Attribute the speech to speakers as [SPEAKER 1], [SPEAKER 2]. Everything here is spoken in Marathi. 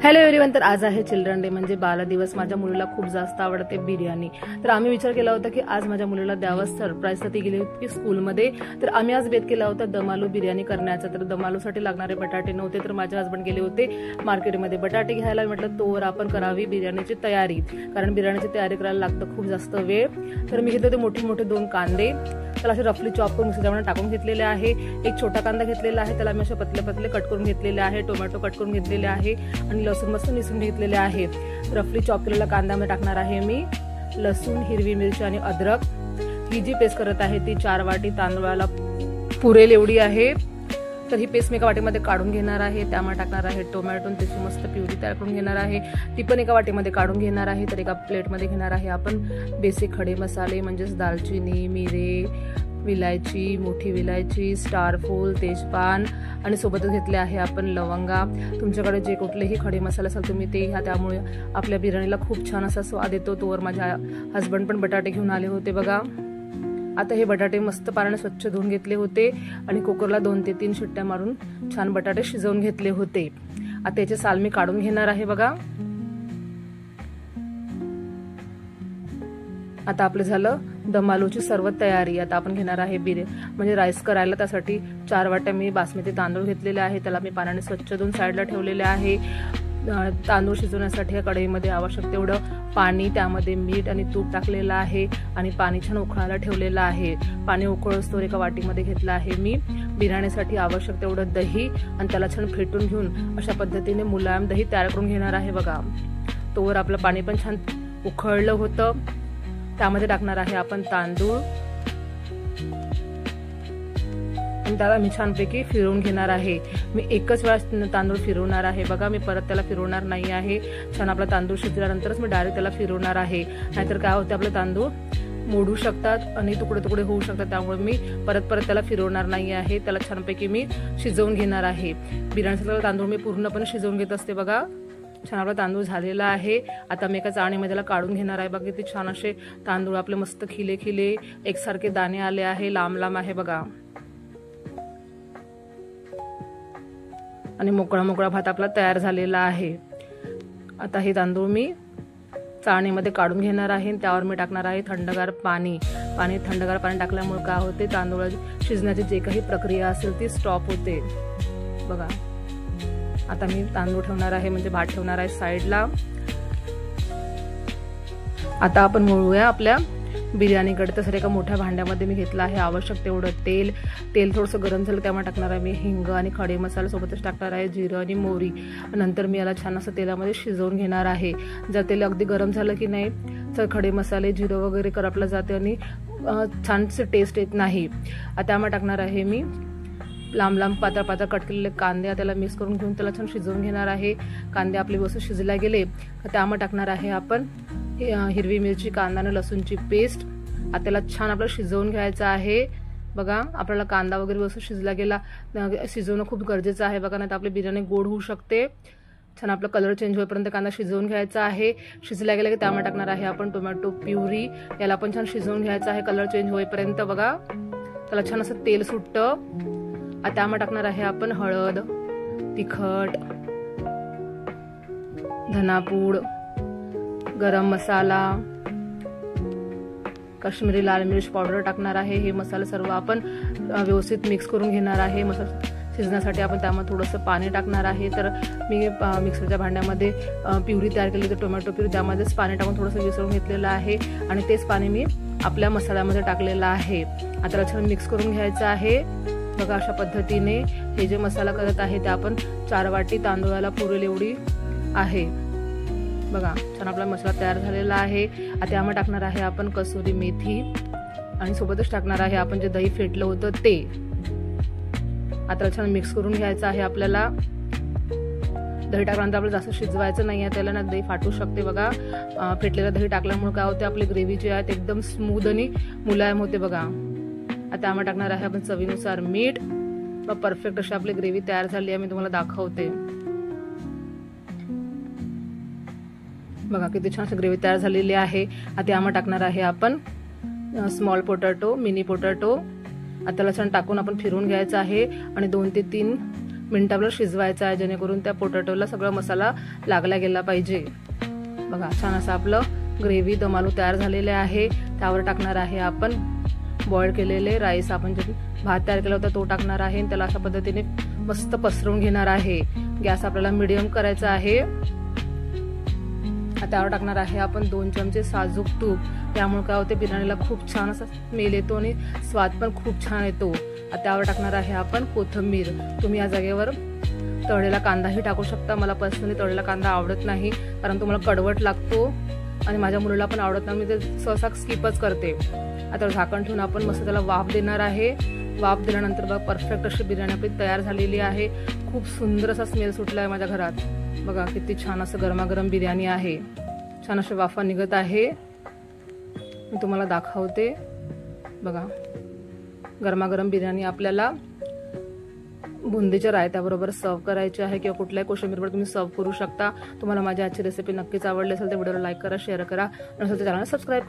[SPEAKER 1] हॅलो एव्हरीवन, तर आज आहे चिल्ड्रन डे म्हणजे बालदिवस। माझ्या मुलीला खूप जास्त आवडते बिर्याणी, तर आम्ही विचार केला होता की आज माझ्या मुलीला द्यावं सरप्राईज। ती गेली होती स्कूलमध्ये, तर आम्ही आज बेत केला होता दम आलू बिर्याणी करण्याचा। तर दम आलूसाठी लागणारे बटाटे नव्हते, तर माझे हसबंड गेले होते मार्केटमध्ये बटाटे घ्यायला। म्हटलं तोवर आपण करावी बिर्याणीची तयारी, कारण बिर्याणीची तयारी करायला लागतं खूप जास्त वेळ। तर मी घेतले होते मोठे मोठे 2 कांदे, त्याला असे रफली चॉप करून मिक्सरमध्ये टाकून घेतलेले आहे। एक छोटा कांदा घेतलेला आहे, त्याला मी असे पतले पतले कट करून घेतलेले आहे। टोमॅटो कट करून घेतलेले आहे आणि लसूण मस्त निसून घेतलेले आहे। रफली चॉप केलेला कांदा मी टाकणार आहे मी, लसूण, हिरवी मिरची आणि अद्रक। ही जी पेस्ट करत आहे ती 4 वाटी तांदळाला पुरेल एवढी आहे। तर ही पेस्ट मी एका वाटीमध्ये काढून घेणार आहे। त्यामध्ये टाकणार आहे टोमॅटो, त्याची मस्त प्युरी तयार करून घेणार आहे, ती पण एका वाटीमध्ये काढून घेणार आहे। तर एका प्लेटमध्ये घेणार आहे आपण बेसिक खडे मसाले म्हणजेच दालचिनी, मिरे, विलायची, मोठी विलायची, स्टारफूल, तेजपान आणि सोबतच घेतले आहे आपण लवंगा। तुमच्याकडे जे कुठलेही खडे मसाले असेल तुम्ही ते घ्या, त्यामुळे आपल्या बिर्याणीला खूप छान असा स्वाद येतो। तोवर माझ्या हसबंड पण बटाटे घेऊन आले होते बघा। आता हे बटाटे मस्त पाण्याने स्वच्छ धुवून घेतले होते आणि कुकरला 2 ते 3 शिट्ट्या मारून छान बटाटे शिजवून घेतले होते। आता याचे साल मी काढून घेणार आहे बघा। आता आपलं झालं दम आलूची सर्व तयारी। आता आपण घेणार आहे म्हणजे राईस करायला। त्यासाठी 4 वाट्या मी बासमती तांदूळ घेतलेले आहे, त्याला मी पाण्याने स्वच्छ धुवून साईडला ठेवलेले आहे। तांदूळ शिजवण्यासाठी या कढईमध्ये आवश्यक तेवढं पाणी, त्यामध्ये मीठ आणि तूप टाकलेलं आहे आणि पाणी छान उकळायला ठेवलेलं आहे। पाणी उकळोस्तोवर एका वाटीमध्ये घेतलं आहे मी बिर्याणीसाठी आवश्यक तेवढं दही आणि त्याला छान फेटून घेऊन अशा पद्धतीने मुलायम दही तयार करून घेणार आहे बघा। तोवर आपलं पाणी पण छान उकळलं होतं, त्यामध्ये टाकणार आहे आपण तांदूळ आणि त्याला मी छानपैकी फिरवून घेणार आहे। मी एकच वेळा तांदूळ फिरवणार आहे बघा, मी परत त्याला फिरवणार नाही आहे। छान आपला तांदूळ शिजल्यानंतरच मी डायरेक्ट त्याला फिरवणार आहे, नाहीतर काय होते आपले तांदूळ मोडू शकतात आणि तुकडे तुकडे होऊ शकतात। त्यामुळे मी परत त्याला फिरवणार नाही आहे, त्याला छानपैकी मी शिजवून घेणार आहे। बिर्याणीचा तांदूळ मी पूर्णपणे शिजवून घेत असते बघा। छान आपला तांदूळ झालेला आहे। आता मी एका चाळणीमध्ये त्याला काढून घेणार आहे बघा। किती छान असे तांदूळ आपले मस्त खिले खिले एकसारखे दाणे आले आहे, लांब लांब आहे बघा। आणि मोकळा मोकळा भात आपला तयार झालेला आहे। आता हे तांदूळ मी चाळणीमध्ये काढून घेणार आहे, त्यावर मी टाकणार आहे थंडगार पाणी। थंडगार पाणी टाकल्यामुळे काय होते, तांदूळ शिजण्याची जे काही प्रक्रिया असेल ती स्टॉप होते बघा। आता मी तांदूळ ठेवणार आहे म्हणजे भात ठेवणार आहे साईडला। आता आपण वळूया आपल्या बिर्याणीकडे। तर एका मोठ्या भांड्यामध्ये मी घेतलं आहे आवश्यक तेवढं तेल थोडंसं गरम झालं, त्यामुळे टाकणार आहे मी हिंग आणि खडे मसाले, सोबतच टाकणार आहे जिरं आणि मोहरी। नंतर मी याला छान असं तेलामध्ये शिजवून घेणार आहे। जर तेल अगदी गरम झालं की नाही तर खडे मसाले, जिरं वगैरे करपलं जाते आणि छानसे टेस्ट येत नाही। त्यामुळे टाकणार आहे मी लांब लांब पातळ कट केलेले कांदे, त्याला मिक्स करून घेऊन त्याला छान शिजवून घेणार आहे। कांदे आपले व्यवस्थित शिजला गेले तर त्यामध्ये टाकणार आहे आपण हिरवी मिरची, कांदा आणि लसूणची पेस्ट। आता त्याला छान आपल्याला शिजवून घ्यायचं आहे बघा। आपल्याला कांदा वगैरे व्यवस्थित शिजला गेला, शिजवणं खूप गरजेचं आहे बघा, नाही तर आपली बिर्याणी गोड होऊ शकते। छान आपला कलर चेंज होईपर्यंत कांदा शिजवून घ्यायचा आहे। शिजला गेला की त्यामध्ये टाकणार आहे आपण टोमॅटो प्युरी, याला पण छान शिजवून घ्यायचं आहे कलर चेंज होईपर्यंत बघा। त्याला छान असं तेल सुटतं। आता त्यामध्ये टाकणार आहे आपण हळद, तिखट, धनापूड, गरम मसाला, काश्मीरी लाल मिर्च पावडर टाकणार आहे। हे मसाले सर्व आपण व्यवस्थित मिक्स करून घेणार आहे। मसाला शिजण्यासाठी आपण त्यामध्ये थोडंसं पाणी टाकणार आहे। तर मी मिक्सरच्या भांड्यामध्ये प्युरी तयार केली, तर टोमॅटो प्युरी त्यामध्येच पाणी टाकून थोडंसं विसळून घेतलेलं आहे आणि तेच पाणी मी आपल्या मसाल्यामध्ये टाकलेलं आहे। आता त्याला छान मिक्स करून घ्यायचं आहे बघा। अशा पद्धतीने हे जे मसाला करत आहे ते आपण 4 वाटी तांदूळाला पुरेल एवढी आहे बघा। छान आपला मसाला तयार झालेला आहे। आता यामध्ये टाकणार आहे आपण कसुरी मेथी आणि सोबतच टाकणार आहे आपण जे दही फेटलं होतं ते। आता छान मिक्स करून घ्यायचं आहे आपल्याला। दही टाकल्यानंतर आपल्याला जास्त शिजवायचं नाही आहे, त्याला ना दही फाटू शकते बघा। फेटलेलं दही टाकल्यामुळे काय होते, आपली ग्रेव्ही जी आहे ते एकदम स्मूथ आणि मुलायम होते बघा। आता त्यामध्ये टाकणार आहे आपण चवीनुसार मीठ। परफेक्ट अशी आपली ग्रेव्ही तयार झाली आहे, मी तुम्हाला दाखवते बघा। किती छान अशी ग्रेव्ही तयार झालेली आहे। आता त्यामध्ये टाकणार आहे आपण स्मॉल पोटॅटो, मिनी पोटॅटो। आता त्याला छान टाकून आपण फिरवून घ्यायचं आहे आणि 2 ते 3 मिनिटाभर शिजवायचा आहे, जेणेकरून त्या पोटॅटोला सगळा मसाला लागला गेला पाहिजे। बघा छान असं आपलं ग्रेव्ही दम आलू तयार झालेले आहे। त्यावर टाकणार आहे आपण बॉईल केलेले राईस, आपण जे भात तयार केला होता तो टाकणार आहे आणि त्याला अशा पद्धतीने मस्त पसरवून घेणार आहे। गॅस आपल्याला मीडियम करायचा आहे। त्यावर टाकणार आहे आपण 2 चमचे साजूक तूप, त्यामुळे काय होते बिर्याणीला खूप छान असा स्मेल येतो आणि स्वाद पण खूप छान येतो। त्यावर टाकणार आहे आपण कोथिंबीर, तुम्ही या जागेवर तळलेला कांदाही टाकू शकता। मला पर्सनली तळलेला कांदा आवडत नाही, कारण तो मला कडवट लागतो आणि माझ्या मुलीला पण आवडत नाही, मी ते सहसा स्किपच करते। आता झाकण ठेवून आपण मस्त त्याला वाफ देणार आहे। वाफ दिल्यानंतर बघा परफेक्ट अशी बिर्याणी आपली तयार झालेली आहे। खूप सुंदर असा स्मेल सुटला आहे माझ्या घरात। बघा किती छान असं गरमागरम बिर्याणी आहे, छान अशा वाफा निघत आहे। मी तुम्हाला दाखवते, बघा गरमागरम बिर्याणी आपल्याला बुंदीच्या रायत्याबरोबर सर्व करायची आहे किंवा कुठल्याही कोशिंबीरवर तुम्ही सर्व करू शकता। तुम्हाला माझी आजची रेसिपी नक्कीच आवडली असेल तर व्हिडिओला लाईक करा, शेअर करा आणि चॅनलला सबस्क्राईब करा।